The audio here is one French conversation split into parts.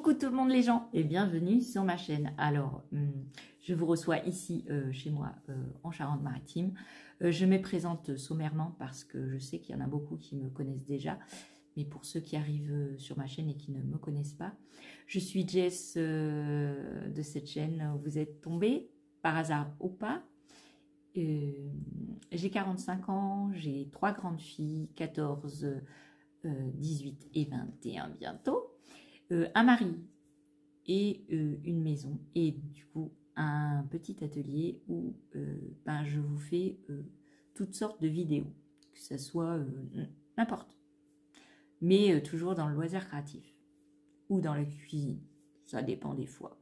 Coucou tout le monde les gens et bienvenue sur ma chaîne. Alors, je vous reçois ici chez moi en Charente-Maritime. Je me présente sommairement parce que je sais qu'il y en a beaucoup qui me connaissent déjà. Mais pour ceux qui arrivent sur ma chaîne et qui ne me connaissent pas, je suis Jess de cette chaîne. Vous êtes tombés par hasard ou pas. J'ai 45 ans, j'ai 3 grandes filles, 14, 18 et 21 bientôt. Un mari et une maison et du coup un petit atelier où je vous fais toutes sortes de vidéos, que ce soit n'importe, mais toujours dans le loisir créatif ou dans la cuisine, ça dépend des fois.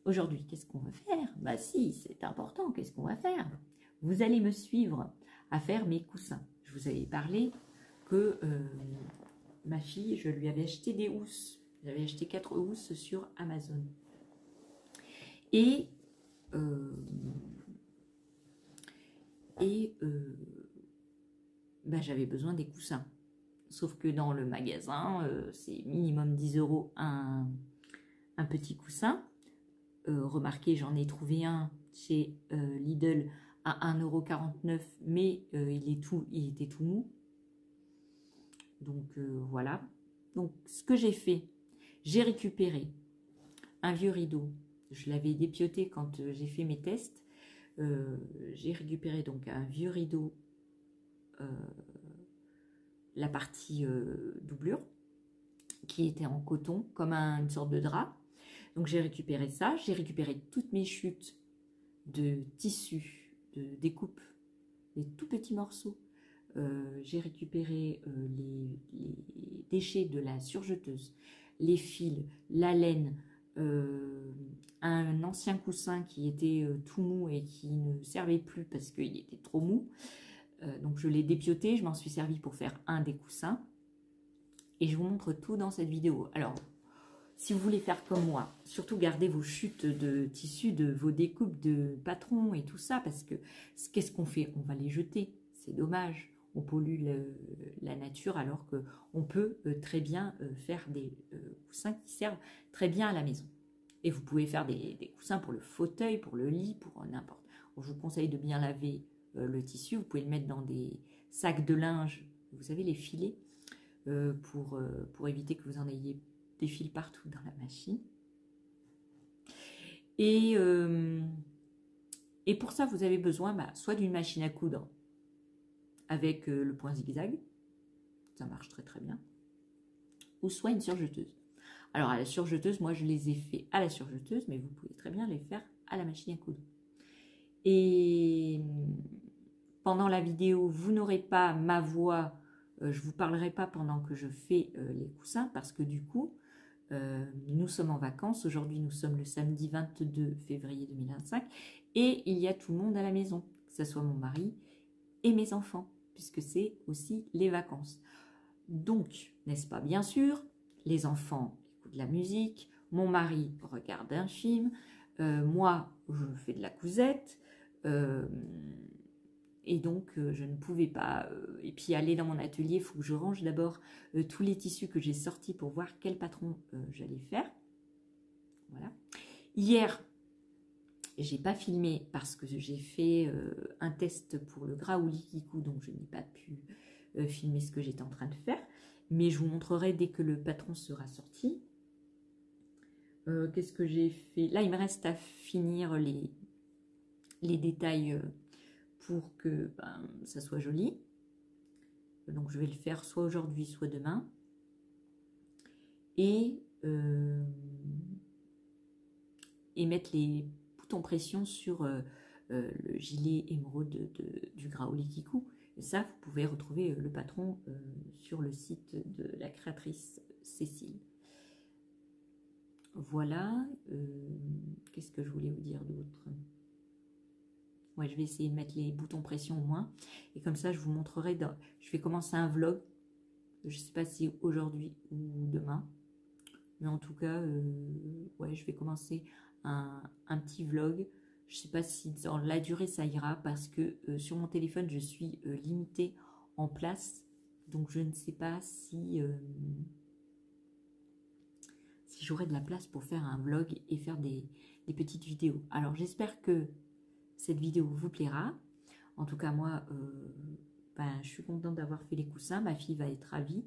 Aujourd'hui, qu'est-ce qu'on va faire? Bah si, c'est important, qu'est-ce qu'on va faire? Vous allez me suivre à faire mes coussins. Je vous avais parlé que ma fille, je lui avais acheté des housses. J'avais acheté 4 housses sur Amazon. Et j'avais besoin des coussins. Sauf que dans le magasin, c'est minimum 10 € un petit coussin. Remarquez, j'en ai trouvé un chez Lidl à 1,49 €, mais il était tout mou. Donc voilà. Donc ce que j'ai fait, j'ai récupéré un vieux rideau. Je l'avais dépioté quand j'ai fait mes tests. J'ai récupéré donc un vieux rideau, la partie doublure, qui était en coton, comme une sorte de drap. Donc j'ai récupéré ça. J'ai récupéré toutes mes chutes de tissu, de découpe, des tout petits morceaux. J'ai récupéré les déchets de la surjeteuse, les fils, la laine, un ancien coussin qui était tout mou et qui ne servait plus parce qu'il était trop mou. Donc je l'ai dépioté, je m'en suis servi pour faire un des coussins. Et je vous montre tout dans cette vidéo. Alors, si vous voulez faire comme moi, surtout gardez vos chutes de tissu, de vos découpes de patrons et tout ça, parce que qu'est-ce qu'on fait? On va les jeter, c'est dommage. On pollue la nature alors qu'on peut très bien faire des coussins qui servent très bien à la maison. Et vous pouvez faire des coussins pour le fauteuil, pour le lit, pour n'importe. Je vous conseille de bien laver le tissu. Vous pouvez le mettre dans des sacs de linge, vous savez, les filets, pour éviter que vous en ayez des fils partout dans la machine. Et pour ça, vous avez besoin soit d'une machine à coudre avec le point zigzag, ça marche très très bien, ou soit une surjeteuse. Alors à la surjeteuse, moi je les ai fait à la surjeteuse, mais vous pouvez très bien les faire à la machine à coudre. Et pendant la vidéo, vous n'aurez pas ma voix, je vous parlerai pas pendant que je fais les coussins, parce que du coup, nous sommes en vacances. Aujourd'hui, nous sommes le samedi 22 février 2025 et il y a tout le monde à la maison, que ce soit mon mari et mes enfants, puisque c'est aussi les vacances. Donc, n'est-ce pas, bien sûr, les enfants écoutent de la musique, mon mari regarde un film, moi, je fais de la cousette, et donc je ne pouvais pas, et puis aller dans mon atelier, il faut que je range d'abord tous les tissus que j'ai sortis pour voir quel patron j'allais faire. Voilà. Hier, j'ai pas filmé parce que j'ai fait un test pour le Graouli Kikou, donc je n'ai pas pu filmer ce que j'étais en train de faire, mais je vous montrerai dès que le patron sera sorti. Qu'est-ce que j'ai fait? Là, il me reste à finir les détails pour que ça soit joli. Donc je vais le faire soit aujourd'hui, soit demain. Et mettre les boutons pression sur le gilet émeraude du Graouli Kikou. Et ça, vous pouvez retrouver le patron sur le site de la créatrice Cécile. Voilà. Qu'est-ce que je voulais vous dire d'autre? Ouais, je vais essayer de mettre les boutons pression au moins. Et comme ça, je vous montrerai. Je vais commencer un vlog. Je ne sais pas si aujourd'hui ou demain. Mais en tout cas, ouais, je vais commencer un petit vlog. Je ne sais pas si dans la durée ça ira parce que sur mon téléphone, je suis limitée en place. Donc, je ne sais pas si si j'aurai de la place pour faire un vlog et faire des petites vidéos. Alors j'espère que cette vidéo vous plaira. En tout cas moi, je suis contente d'avoir fait les coussins. Ma fille va être ravie.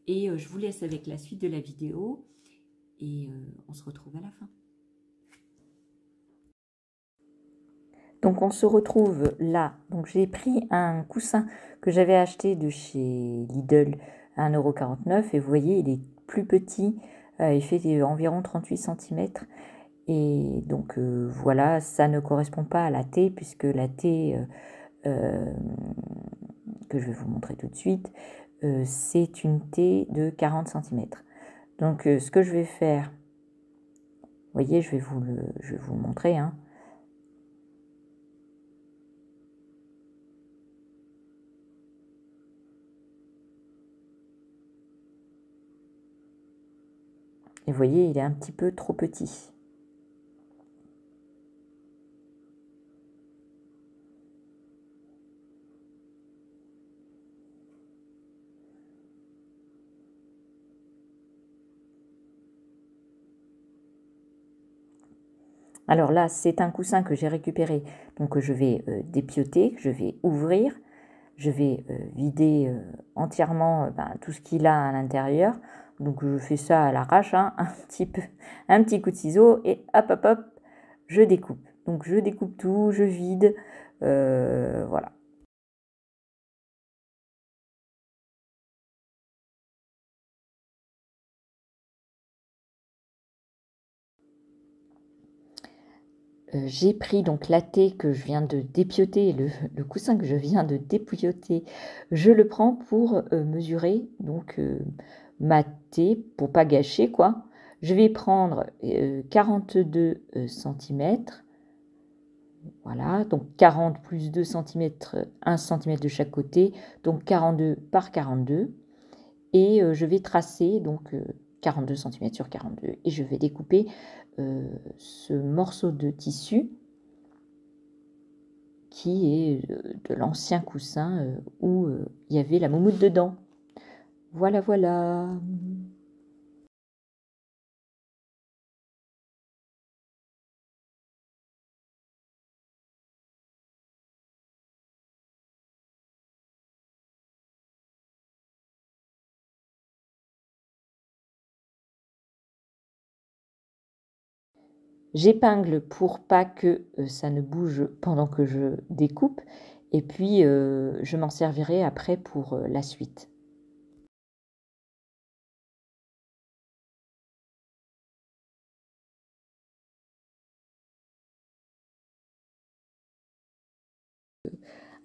Et je vous laisse avec la suite de la vidéo. Et on se retrouve à la fin. Donc on se retrouve là. Donc j'ai pris un coussin que j'avais acheté de chez Lidl à 1,49 € et vous voyez il est plus petit, il fait environ 38 cm et donc voilà, ça ne correspond pas à la T puisque la T que je vais vous montrer tout de suite, c'est une T de 40 cm. Donc ce que je vais faire, vous voyez, je vais vous le montrer, hein. Et vous voyez, il est un petit peu trop petit. Alors là, c'est un coussin que j'ai récupéré, donc que je vais dépioter, que je vais ouvrir. Je vais vider entièrement tout ce qu'il a à l'intérieur. Donc je fais ça à l'arrache, hein, un petit coup de ciseau et hop, hop, hop, je découpe. Donc je découpe tout, je vide, voilà. J'ai pris donc la thé que je viens de dépioter, le coussin que je viens de dépioter, je le prends pour mesurer donc ma thé, pour pas gâcher quoi. Je vais prendre 42 cm, voilà, donc 40 plus 2 cm, 1 cm de chaque côté, donc 42 par 42, et je vais tracer donc 42 cm sur 42, et je vais découper ce morceau de tissu qui est de l'ancien coussin où il y avait la moumoute dedans. Voilà, voilà. J'épingle pour pas que ça ne bouge pendant que je découpe, et puis je m'en servirai après pour la suite.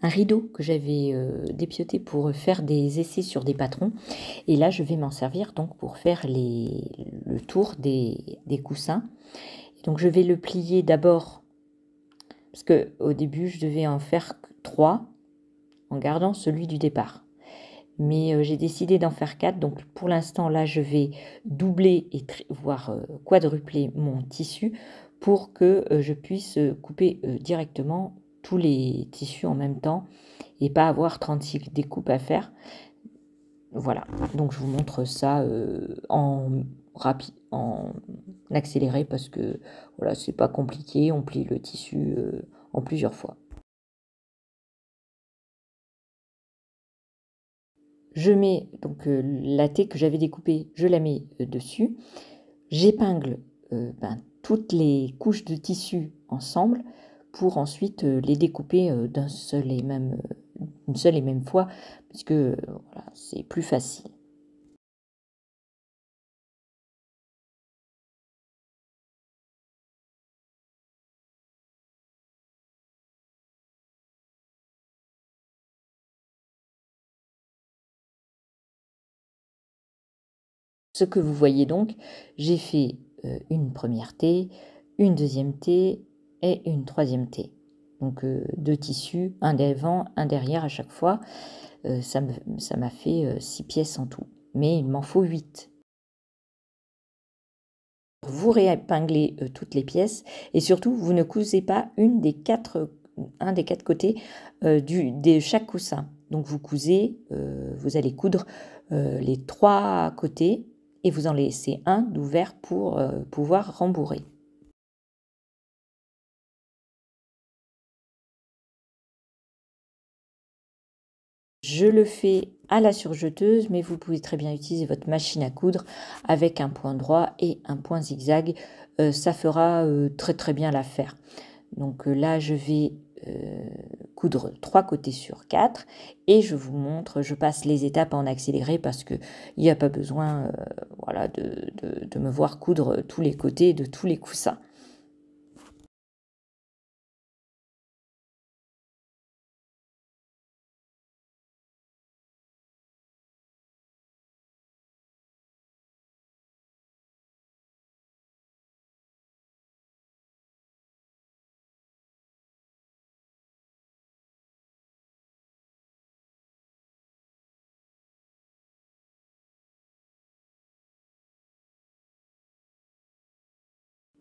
Un rideau que j'avais dépioté pour faire des essais sur des patrons, et là je vais m'en servir donc pour faire le tour des coussins. Donc je vais le plier d'abord, parce que au début je devais en faire 3 en gardant celui du départ. Mais j'ai décidé d'en faire 4, donc pour l'instant là je vais doubler et voire quadrupler mon tissu pour que je puisse couper directement tous les tissus en même temps et pas avoir 36 découpes à faire. Voilà, donc je vous montre ça en accéléré parce que voilà, c'est pas compliqué, on plie le tissu en plusieurs fois. Je mets donc la thé que j'avais découpée, je la mets dessus. J'épingle toutes les couches de tissu ensemble pour ensuite les découper une seule et même fois, puisque voilà, c'est plus facile. Ce que vous voyez donc, j'ai fait une première T, une deuxième T et une troisième T. Donc deux tissus, un devant, un derrière à chaque fois. Ça m'a fait 6 pièces en tout. Mais il m'en faut 8. Vous réépinglez toutes les pièces et surtout, vous ne cousez pas un des quatre côtés de chaque coussin. Donc vous cousez, vous allez coudre les 3 côtés et vous en laissez un d'ouvert pour pouvoir rembourrer. Je le fais à la surjeteuse, mais vous pouvez très bien utiliser votre machine à coudre avec un point droit et un point zigzag. Ça fera très très bien l'affaire. Donc là, je vais coudre 3 côtés sur 4 et je vous montre, je passe les étapes en accéléré parce qu'il n'y a pas besoin voilà, de me voir coudre tous les côtés de tous les coussins.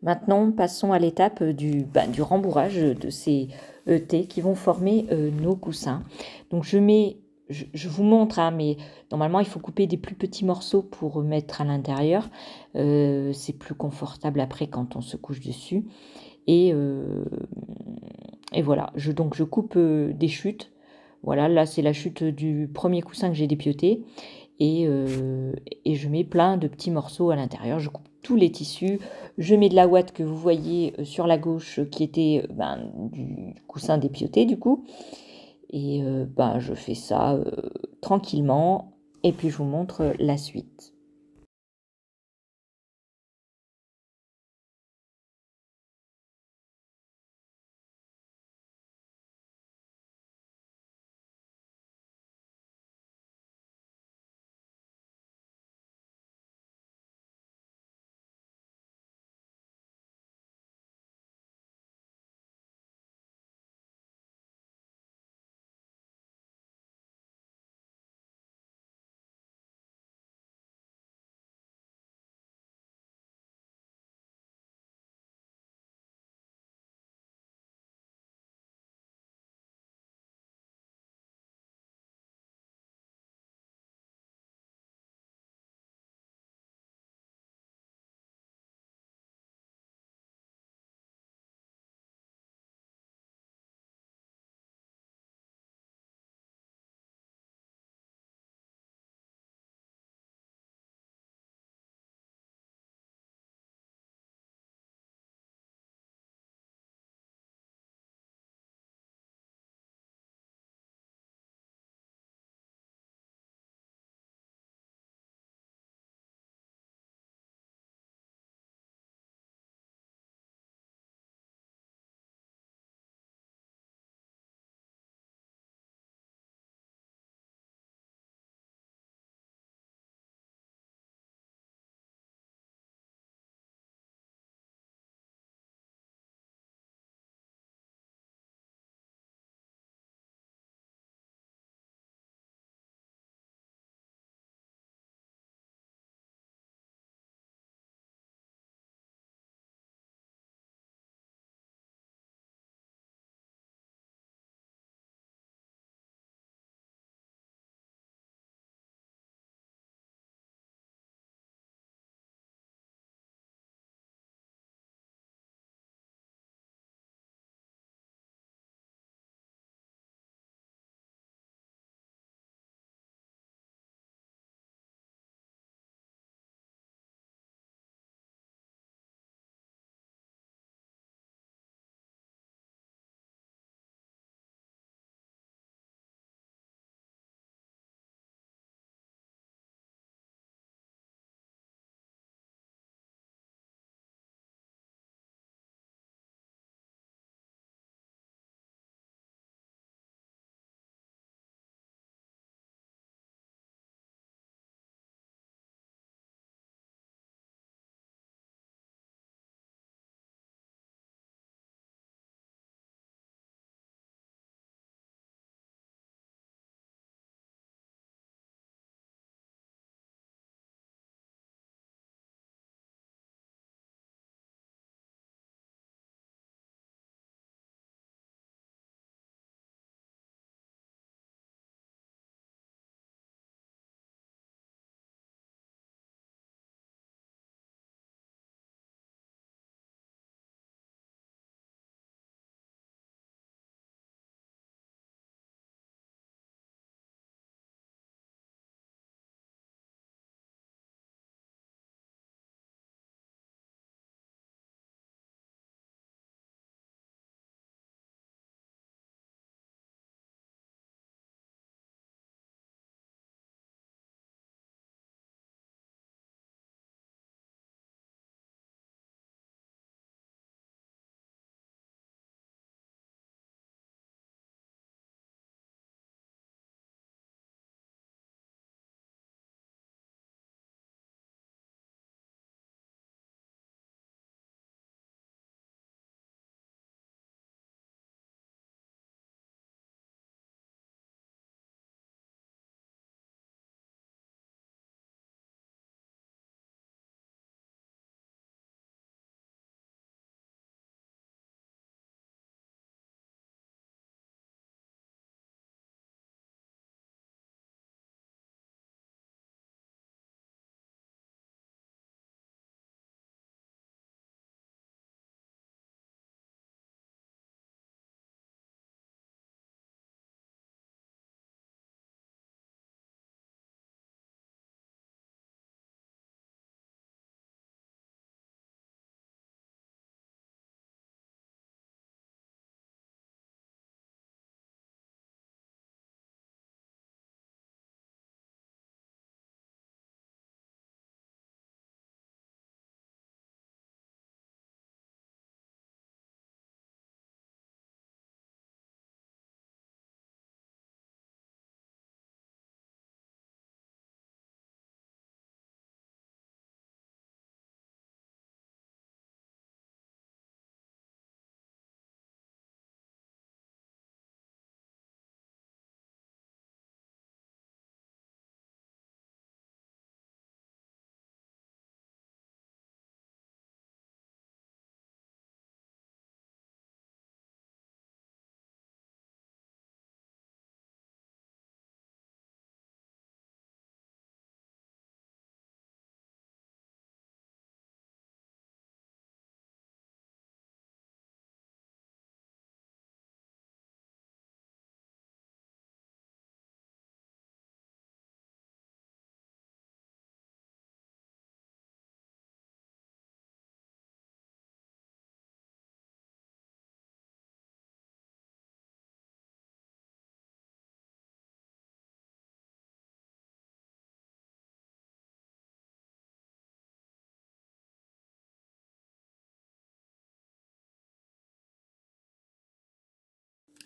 Maintenant, passons à l'étape du rembourrage de ces thés qui vont former nos coussins. Donc je vous montre, hein, mais normalement il faut couper des plus petits morceaux pour mettre à l'intérieur. C'est plus confortable après quand on se couche dessus. Et voilà, donc je coupe des chutes. Voilà, là c'est la chute du premier coussin que j'ai dépioté. Et je mets plein de petits morceaux à l'intérieur. Je coupe tous les tissus. Je mets de la ouate que vous voyez sur la gauche qui était du coussin dépioté du coup. Et je fais ça tranquillement. Et puis je vous montre la suite.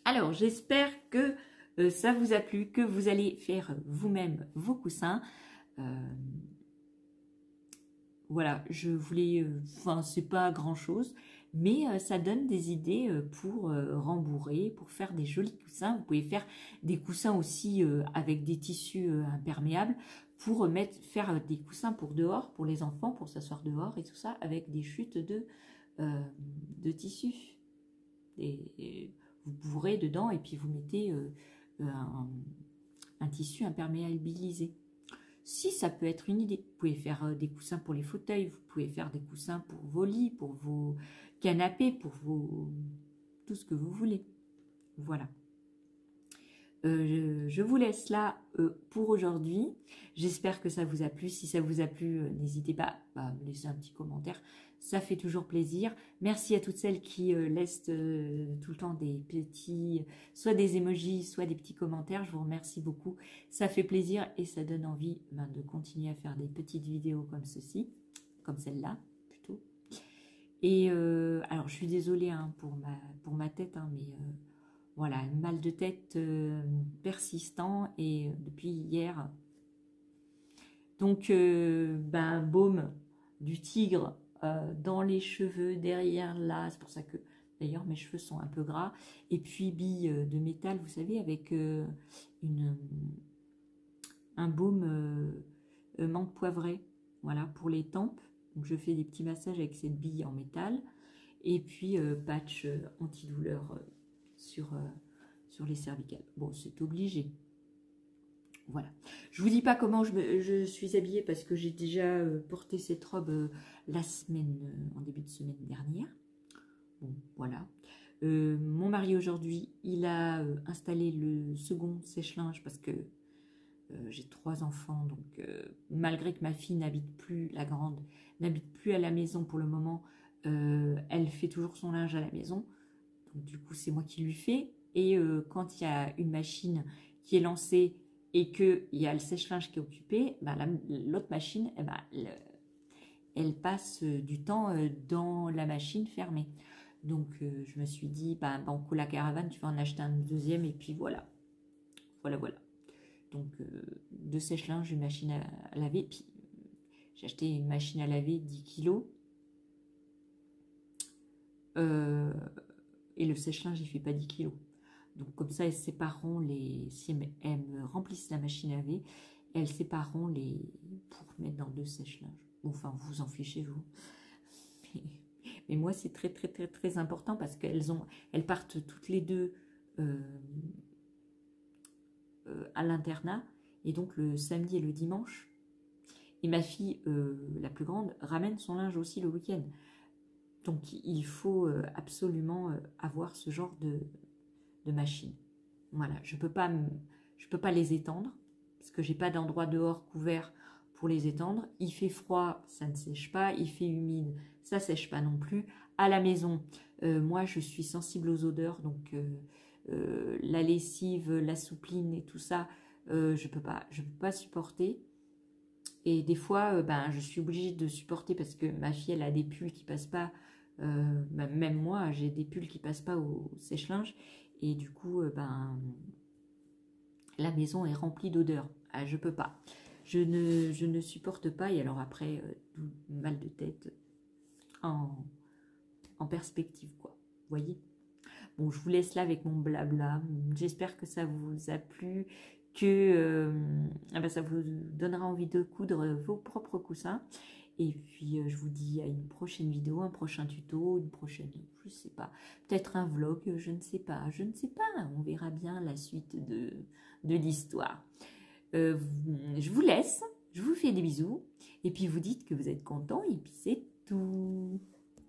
Alors, j'espère que ça vous a plu, que vous allez faire vous-même vos coussins. Voilà, je voulais, enfin, c'est pas grand-chose, mais ça donne des idées pour rembourrer, pour faire des jolis coussins. Vous pouvez faire des coussins aussi avec des tissus imperméables pour faire des coussins pour dehors, pour les enfants, pour s'asseoir dehors et tout ça, avec des chutes de tissu. Et vous bourrez dedans et puis vous mettez un tissu imperméabilisé. Si ça peut être une idée, vous pouvez faire des coussins pour les fauteuils, vous pouvez faire des coussins pour vos lits, pour vos canapés, pour tout ce que vous voulez. Voilà. Je vous laisse là pour aujourd'hui. J'espère que ça vous a plu. Si ça vous a plu, n'hésitez pas à me laisser un petit commentaire. Ça fait toujours plaisir. Merci à toutes celles qui laissent tout le temps des petits, soit des emojis, soit des petits commentaires. Je vous remercie beaucoup. Ça fait plaisir et ça donne envie de continuer à faire des petites vidéos comme ceci, comme celle-là plutôt. Et alors, je suis désolée pour ma tête, mais... voilà, un mal de tête persistant et depuis hier. Donc, baume du tigre dans les cheveux, derrière là. C'est pour ça que, d'ailleurs, mes cheveux sont un peu gras. Et puis, billes de métal, vous savez, avec un baume menthe poivrée. Voilà, pour les tempes. Donc, je fais des petits massages avec cette bille en métal. Et puis, patch antidouleur sur les cervicales. Bon, c'est obligé. Voilà. Je vous dis pas comment je suis habillée parce que j'ai déjà porté cette robe la semaine, en début de semaine dernière. Bon, voilà. Mon mari aujourd'hui, il a installé le second sèche-linge parce que j'ai 3 enfants, donc malgré que ma fille n'habite plus, la grande, n'habite plus à la maison pour le moment, elle fait toujours son linge à la maison. Donc du coup, c'est moi qui lui fais. Et quand il y a une machine qui est lancée et qu'il y a le sèche-linge qui est occupé, l'autre machine, elle passe du temps dans la machine fermée. Donc je me suis dit, banco la caravane, tu vas en acheter un deuxième et puis voilà. Voilà. Donc 2 sèche-linge, une machine à laver. Puis j'ai acheté une machine à laver 10 kilos. Et le sèche-linge, il fait pas 10 kilos. Donc comme ça, elles sépareront si elles me remplissent la machine à laver, elles sépareront pour mettre dans 2 sèche-linges. Bon, enfin, vous en fichez, vous. Mais moi, c'est très, très, très, très important parce qu'elles partent toutes les deux à l'internat. Et donc, le samedi et le dimanche. Et ma fille, la plus grande, ramène son linge aussi le week-end. Donc, il faut absolument avoir ce genre de machine. Voilà, je peux pas les étendre parce que j'ai pas d'endroit dehors couvert pour les étendre. Il fait froid, ça ne sèche pas. Il fait humide, ça sèche pas non plus. À la maison, moi je suis sensible aux odeurs, donc la lessive, la soupline et tout ça, je peux pas supporter. Et des fois, je suis obligée de supporter parce que ma fille, elle a des pulls qui passent pas. Même moi, j'ai des pulls qui passent pas au sèche-linge. Et du coup, la maison est remplie d'odeurs. Ah, je peux pas. Je ne supporte pas. Et alors après, mal de tête en perspective, quoi. Vous voyez? Bon, je vous laisse là avec mon blabla. J'espère que ça vous a plu, que ça vous donnera envie de coudre vos propres coussins. Et puis, je vous dis à une prochaine vidéo, un prochain tuto, une prochaine, je sais pas, peut-être un vlog, je ne sais pas. On verra bien la suite de l'histoire. Je vous laisse, je vous fais des bisous, et puis vous dites que vous êtes content, et puis c'est tout.